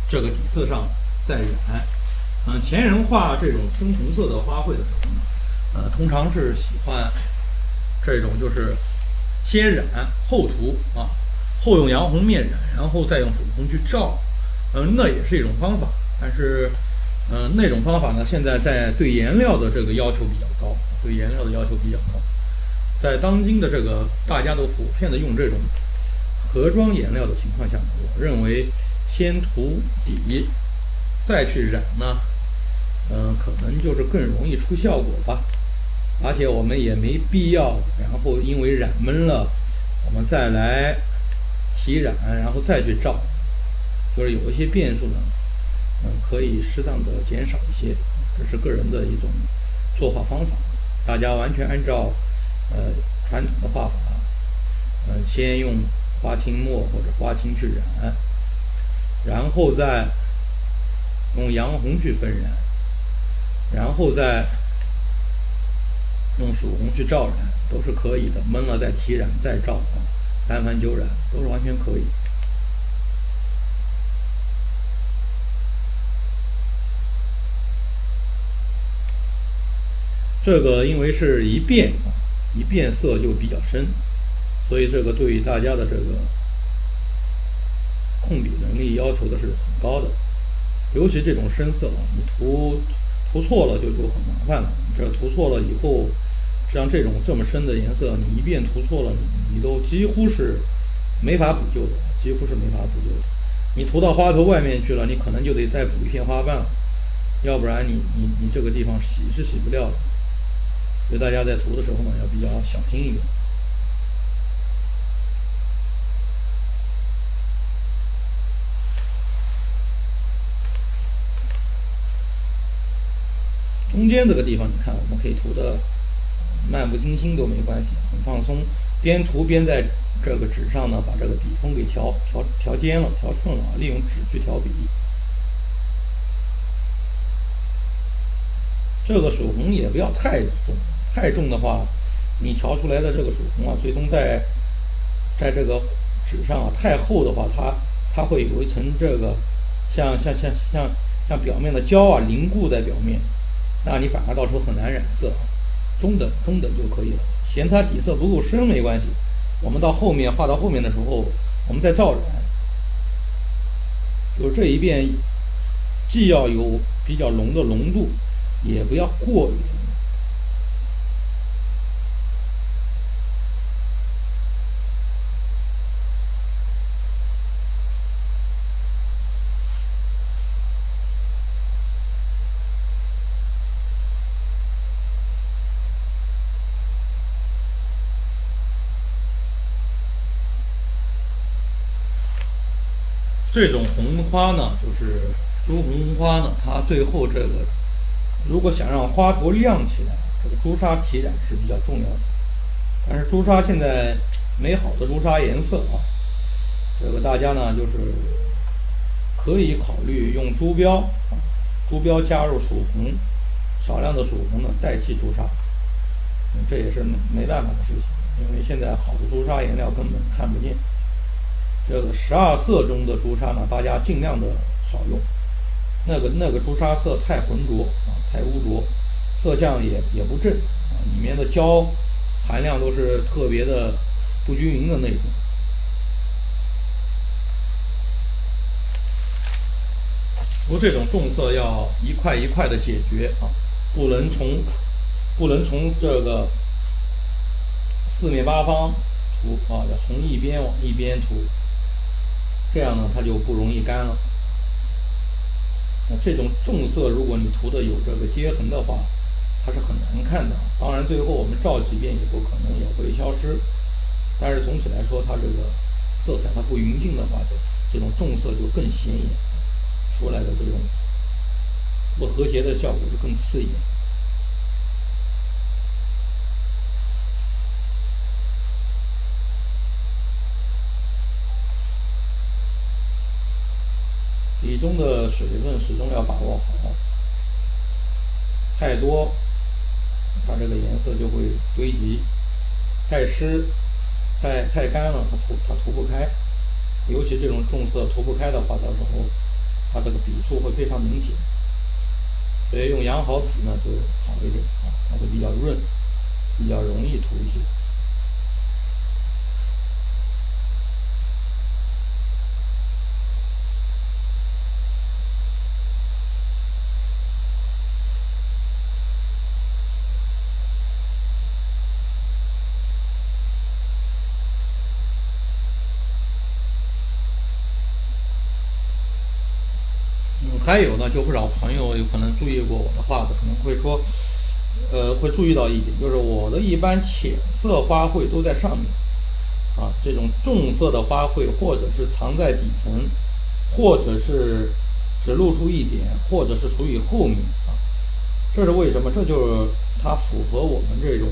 这个底色上再染。前人画这种深红色的花卉的时候呢，通常是喜欢这种就是先染后涂后用洋红面染，然后再用曙红去照，那也是一种方法。但是那种方法呢，现在在对颜料的这个要求比较高，在当今的这个大家都普遍的用这种盒装颜料的情况下，我认为先涂底再去染呢，可能就是更容易出效果吧。而且我们也没必要，然后因为染闷了，我们再来提染，然后再去照，就是有一些变数呢，可以适当的减少一些，这是个人的一种做法方法。大家完全按照传统的画法，先用花青墨或者花青去染，然后再用洋红去分染，然后再用曙红去照染，都是可以的。闷了再提染再照三番九染都是完全可以。这个因为是一变色就比较深，所以这个对于大家的这个控笔能力要求的是很高的。尤其这种深色你涂错了就很麻烦了。这涂错了以后，像这种这么深的颜色，你一遍涂错了，你都几乎是没法补救的，你涂到花头外面去了，你可能就得再补一片花瓣了，要不然你这个地方洗是洗不掉的。所以大家在涂的时候呢，要比较小心一点。中间这个地方，你看我们可以涂的漫不经心都没关系，很放松。边涂边在这个纸上呢，把这个笔锋给调尖了、调顺了，利用纸去调笔。这个曙红也不要太重，太重的话，你调出来的这个曙红最终在这个纸上太厚的话，它会有一层这个像表面的胶凝固在表面，那你反而到时候很难染色。中等就可以了。嫌它底色不够深没关系，我们到后面画到后面的时候，我们再照染。就这一遍，既要有比较浓的浓度，也不要过于浓。这种红花呢，就是朱红花呢，它最后这个如果想让花头亮起来，这个朱砂提染是比较重要的。但是朱砂现在没好的朱砂颜色这个大家呢就是可以考虑用朱标加入曙红，少量的曙红呢代替朱砂，这也是没办法的事情，因为现在好的朱砂颜料根本看不见。这个12色中的朱砂呢，大家尽量的少用。那个朱砂色太浑浊啊，太污浊，色相也不正啊，里面的胶含量都是特别的不均匀的那种。不过这种重色要一块一块的解决啊，不能从这个四面八方涂啊，要从一边往一边涂，这样呢它就不容易干了。那这种重色，如果你涂的有这个接痕的话，它是很难看的。当然，最后我们照几遍以后，可能也会消失。但是总体来说，它这个色彩它不匀净的话，这种重色就更显眼，出来的这种不和谐的效果就更刺眼。笔中的水分始终要把握好，太多，它这个颜色就会堆积；太湿、太干了，它涂不开。尤其这种重色涂不开的话，到时候它这个笔触会非常明显。所以用羊毫笔呢就好一点啊，它会比较润，比较容易涂一些。还有呢，就不少朋友有可能注意过我的画子，可能会说，会注意到一点，就是我的一般浅色花卉都在上面，啊，这种重色的花卉或者是藏在底层，或者是只露出一点，或者是属于后面啊，这是为什么？这就是它符合我们这种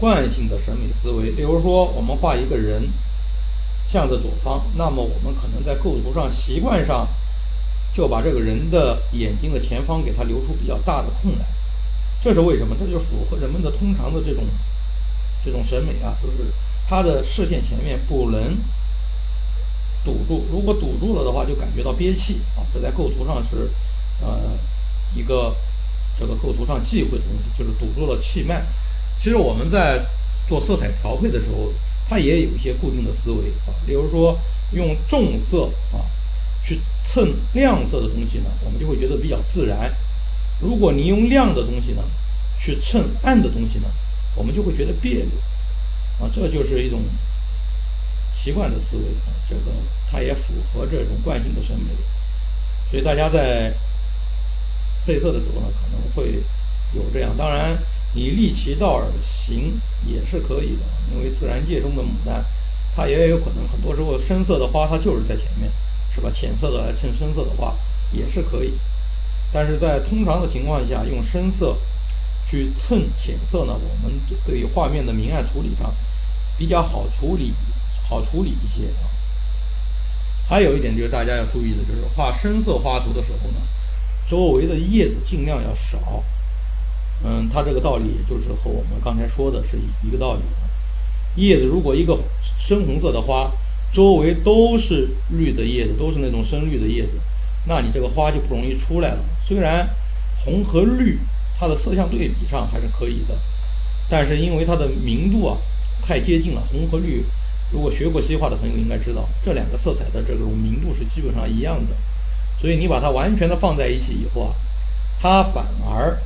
惯性的审美思维。比如说，我们画一个人向着左方，那么我们可能在构图上习惯上就把这个人的眼睛的前方给它留出比较大的空来，这是为什么？这就符合人们的通常的这种审美啊，就是他的视线前面不能堵住，如果堵住了的话，就感觉到憋气啊。这在构图上是一个这个构图上忌讳的东西，就是堵住了气脉。其实我们在做色彩调配的时候，它也有一些固定的思维啊，比如说用重色啊去蹭亮色的东西呢，我们就会觉得比较自然。如果你用亮的东西呢去蹭暗的东西呢，我们就会觉得别扭啊，这就是一种习惯的思维啊，这个它也符合这种惯性的审美。所以大家在配色的时候呢，可能会有这样。当然，你立其道而行也是可以的，因为自然界中的牡丹，它也有可能很多时候深色的花它就是在前面，是吧？浅色的来衬深色的花也是可以。但是在通常的情况下，用深色去蹭浅色呢，我们对于画面的明暗处理上比较好处理一些啊。还有一点就是大家要注意的，就是画深色花图的时候呢，周围的叶子尽量要少。它这个道理也就是和我们刚才说的是一个道理。叶子如果一个深红色的花，周围都是绿的叶子，都是那种深绿的叶子，那你这个花就不容易出来了。虽然红和绿它的色相对比上还是可以的，但是因为它的明度啊太接近了，红和绿，如果学过西画的朋友应该知道，这两个色彩的这种明度是基本上一样的，所以你把它完全的放在一起以后啊，它反而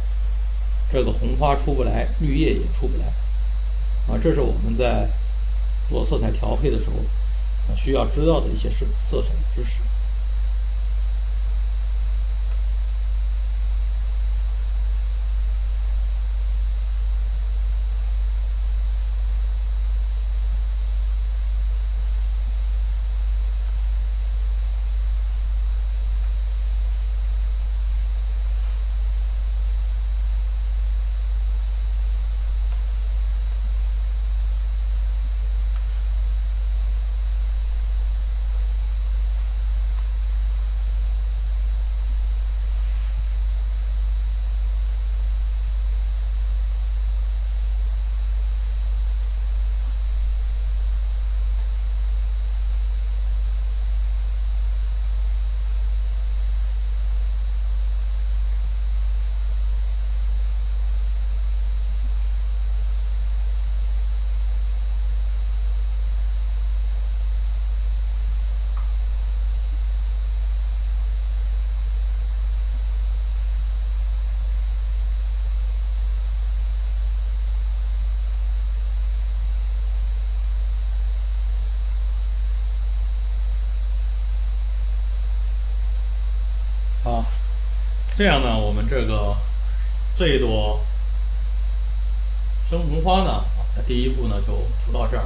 这个红花出不来，绿叶也出不来啊，这是我们在做色彩调配的时候需要知道的一些色彩知识。这样呢，我们这一朵深红花呢，在第一步呢就涂到这儿。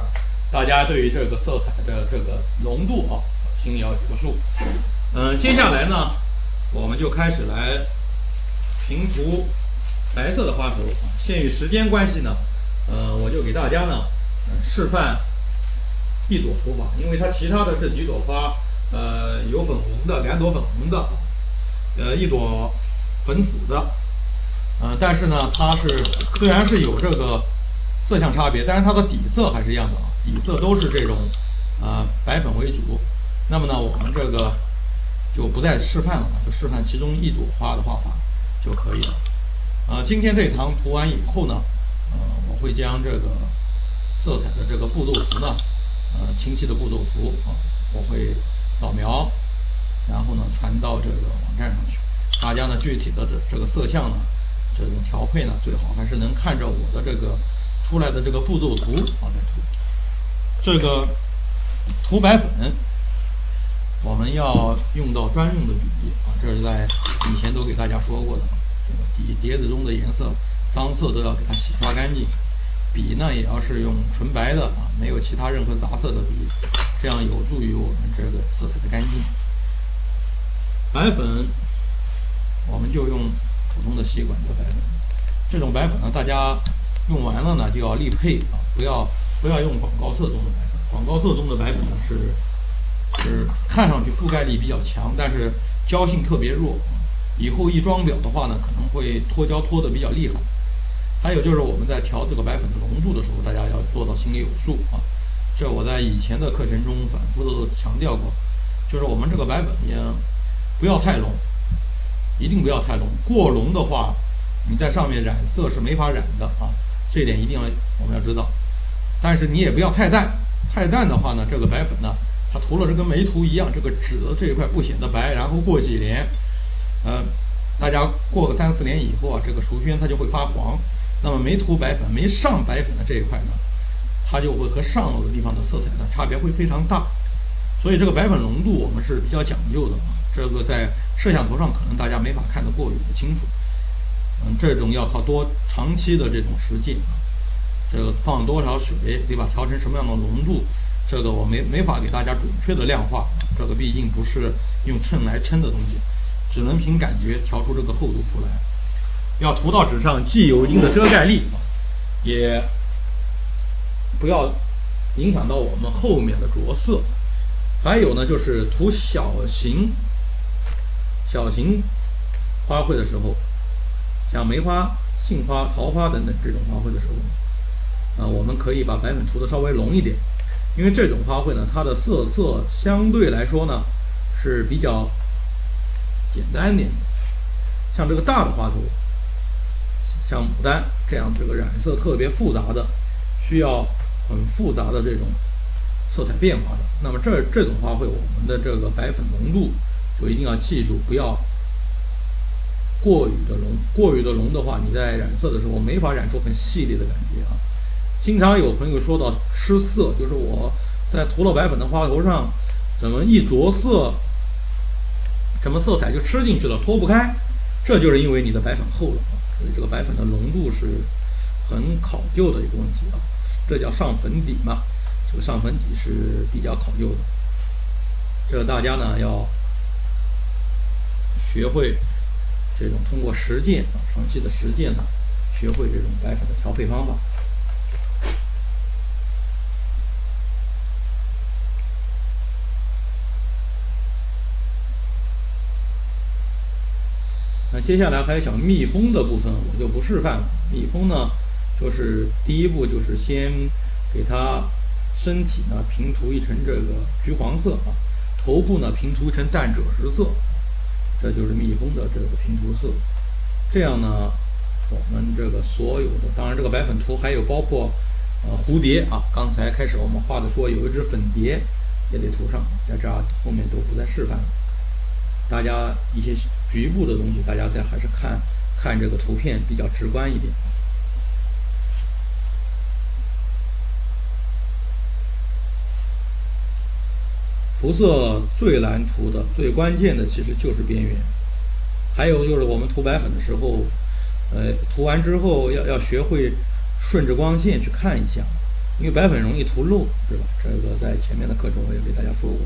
大家对于这个色彩的这个浓度啊，心里要有个数。接下来呢，我们就开始来平涂白色的花头。限于时间关系呢，我就给大家呢示范一朵涂法，因为它其他的这几朵花，有粉红的，2朵粉红的，一朵粉紫的，但是呢，它虽然是有这个色相差别，但是它的底色还是一样的啊，底色都是这种白粉为主。那么呢，我们这个就不再示范了，就示范其中一朵花的画法就可以了。今天这一堂涂完以后呢，我会将这个色彩的这个步骤图呢，清晰的步骤图啊，我会扫描，然后呢传到这个网站上去。大家呢具体的这个色相呢，这种调配呢，最好还是能看着我的这个出来的这个步骤图啊再涂。这个涂白粉，我们要用到专用的笔啊，这是在以前都给大家说过的。这个碟子中的颜色脏色都要给它洗刷干净，笔呢也要是用纯白的啊，没有其他任何杂色的笔，这样有助于我们这个色彩的干净。白粉我们就用普通的吸管的白粉，这种白粉呢，大家用完了呢就要立配啊，不要用广告色中的白粉。广告色中的白粉呢是看上去覆盖力比较强，但是胶性特别弱，以后一装裱的话呢，可能会脱胶脱得比较厉害。还有就是我们在调这个白粉的浓度的时候，大家要做到心里有数啊。这我在以前的课程中反复的强调过，就是我们这个白粉也不要太浓，一定不要太浓。过浓的话，你在上面染色是没法染的啊，这一点一定我们要知道。但是你也不要太淡，太淡的话呢，这个白粉呢，它涂了是跟没涂一样，这个纸的这一块不显得白，然后过几年，大家过个3、4年以后啊，这个熟宣它就会发黄。那么没涂白粉、没上白粉的这一块呢，它就会和上了的地方的色彩呢差别会非常大。所以这个白粉浓度我们是比较讲究的啊，这个在摄像头上可能大家没法看得过于的清楚。这种要靠长期的这种实践啊，这个放多少水，对吧？调成什么样的浓度，这个我没法给大家准确的量化，这个毕竟不是用秤来称的东西，只能凭感觉调出这个厚度出来。要涂到纸上，既有一定的遮盖力，也不要影响到我们后面的着色。还有呢，就是涂小型花卉的时候，像梅花、杏花、桃花等等这种花卉的时候，我们可以把白粉涂的稍微浓一点，因为这种花卉呢，它的色相对来说呢是比较简单一点的。像这个大的花头，像牡丹这样这个染色特别复杂的，需要很复杂的这种色彩变化的，那么这种花卉，我们的这个白粉浓度就一定要记住，不要过于的浓。过于的浓的话，你在染色的时候没法染出很细腻的感觉啊。经常有朋友说到失色，就是我在涂了白粉的花头上，怎么一着色，怎么色彩就吃进去了，脱不开，这就是因为你的白粉厚了。所以这个白粉的浓度是很考究的一个问题啊，这叫上粉底嘛，这个上粉底是比较考究的。这大家呢要学会这种通过实践啊，长期的实践呢，学会这种白粉的调配方法。那接下来还有小密封的部分，我就不示范了。密封呢，就是第一步就是先给它身体呢平涂一层这个橘黄色啊，头部呢平涂一层淡赭石色，这就是密封的这个平涂色。这样呢，我们这个所有的，当然这个白粉涂还有包括蝴蝶啊，刚才开始我们画的说有一只粉蝶也得涂上，在这儿后面都不再示范了。大家一些局部的东西，大家还是看这个图片比较直观一点。涂色最难涂的、最关键的其实就是边缘，还有就是我们涂白粉的时候，涂完之后要学会顺着光线去看一下，因为白粉容易涂漏，对吧？这个在前面的课程我也给大家说过，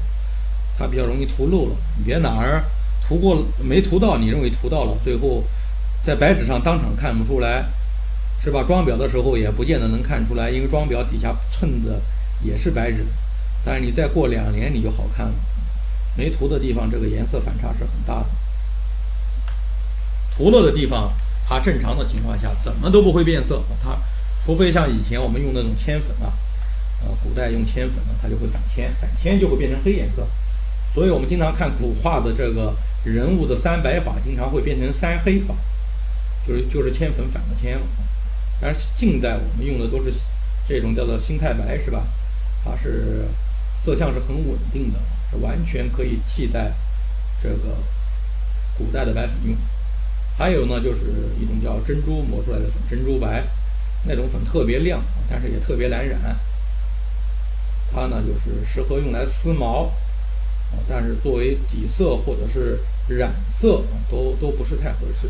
它比较容易涂漏了。你别哪儿涂过没涂到，你认为涂到了，最后在白纸上当场看不出来，是吧？装裱的时候也不见得能看出来，因为装裱底下衬的也是白纸，但是你再过2年你就好看了。没涂的地方，这个颜色反差是很大的。涂了的地方，它正常的情况下怎么都不会变色，它除非像以前我们用那种铅粉啊，古代用铅粉呢，它就会反铅，反铅就会变成黑颜色。所以我们经常看古画的这个人物的3白发，经常会变成3黑发，就是铅粉反了铅了。但是近代我们用的都是这种叫做新太白，是吧？它是色相是很稳定的，是完全可以替代这个古代的白粉用。还有呢，就是一种叫珍珠磨出来的粉，珍珠白，那种粉特别亮，但是也特别难染。它呢就是适合用来丝毛，但是作为底色或者是染色都不是太合适。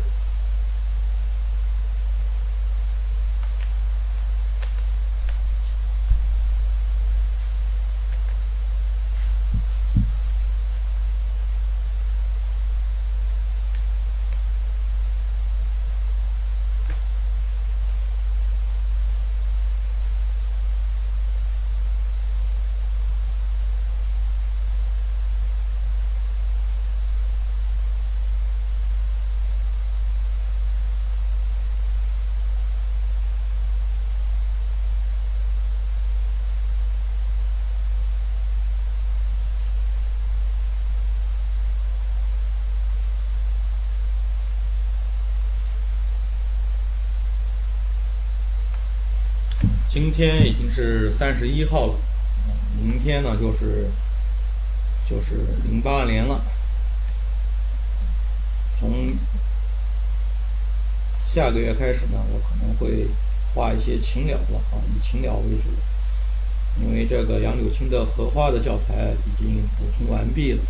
今天已经是31号了，明天呢就是08年了。从下个月开始呢，我可能会画一些秦鸟了啊，以秦鸟为主，因为这个杨柳青的荷花的教材已经补充完毕了，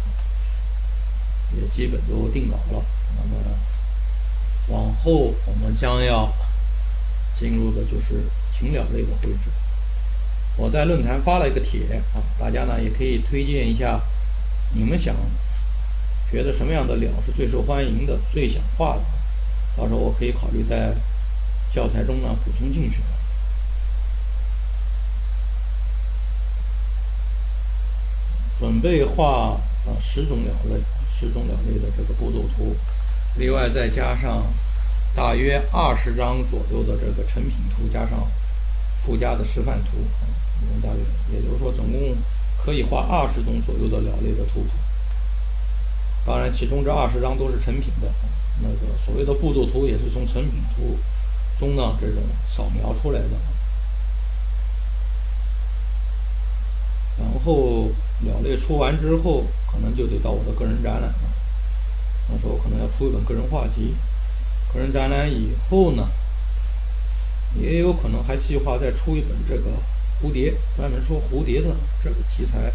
也基本都定稿了。那么往后我们将要进入的就是禽鸟类的绘制。我在论坛发了一个帖啊，大家呢也可以推荐一下，你们觉得什么样的鸟是最受欢迎的、最想画的，到时候我可以考虑在教材中呢补充进去。准备画10种鸟类的这个步骤图，另外再加上大约20张左右的这个成品图，加上附加的示范图，大约也就是说总共可以画20种左右的鸟类的图谱。当然，其中这20张都是成品的，那个所谓的步骤图也是从成品图中呢这种扫描出来的。然后鸟类出完之后，可能就得到我的个人展览了。那时候可能要出一本个人画集。个人展览以后呢，也有可能还计划再出一本这个蝴蝶，专门说蝴蝶的这个题材。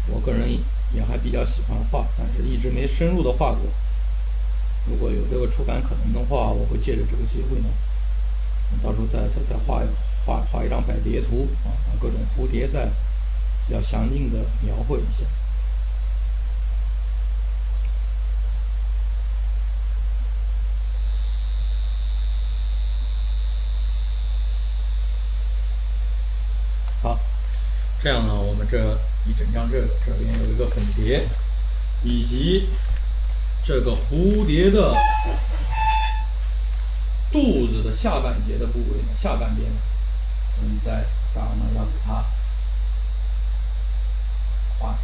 我个人也还比较喜欢画，但是一直没深入的画过。如果有这个出版可能的话，我会借着这个机会呢，到时候再画一张百蝶图啊，把各种蝴蝶再比较详尽的描绘一下。好，这样呢，我们这一整张这边有一个粉蝶，以及这个蝴蝶的肚子的下半截的部位呢，下半边，我们在这儿呢要给它画上。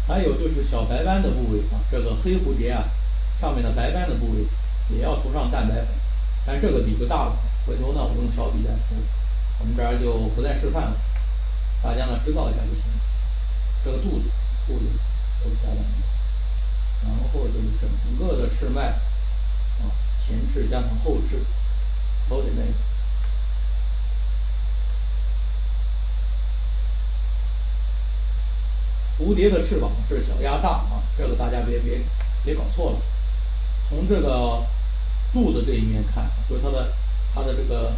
还有就是小白斑的部位啊，这个黑蝴蝶啊，上面的白斑的部位也要涂上淡白粉，但这个笔就大了，回头呢我用小笔再涂，我们这儿就不再示范了，大家呢知道一下就行。这个肚子下半边。然后这个整个的翅脉啊，前翅加上后翅都得那个。蝴蝶的翅膀是小鸭大啊，这个大家别搞错了。从这个肚子这一面看，就是它的这个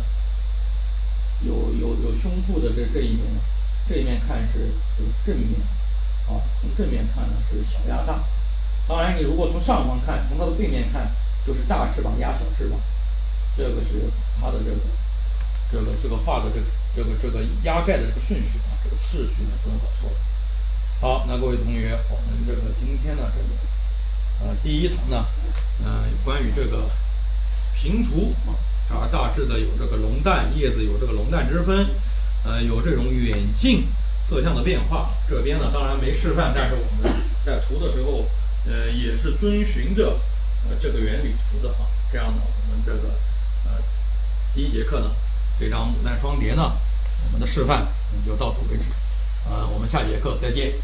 有胸腹的这一面，这一面看是正面啊，从正面看呢是小鸭大。当然，你如果从上方看，从它的背面看，就是大翅膀压小翅膀，这个是它的这个画的这个压盖的这个顺序啊，这个次序呢不能搞错。好，那各位同学，我们这个今天呢第一堂呢，关于这个平图啊，大致的有这个龙蛋叶子有这个龙蛋之分，有这种远近色相的变化。这边呢当然没示范，但是我们在涂的时候，也是遵循着这个原理涂的啊。这样呢，我们这个第一节课呢，这张牡丹双蝶呢，我们的示范就到此为止。我们下节课再见。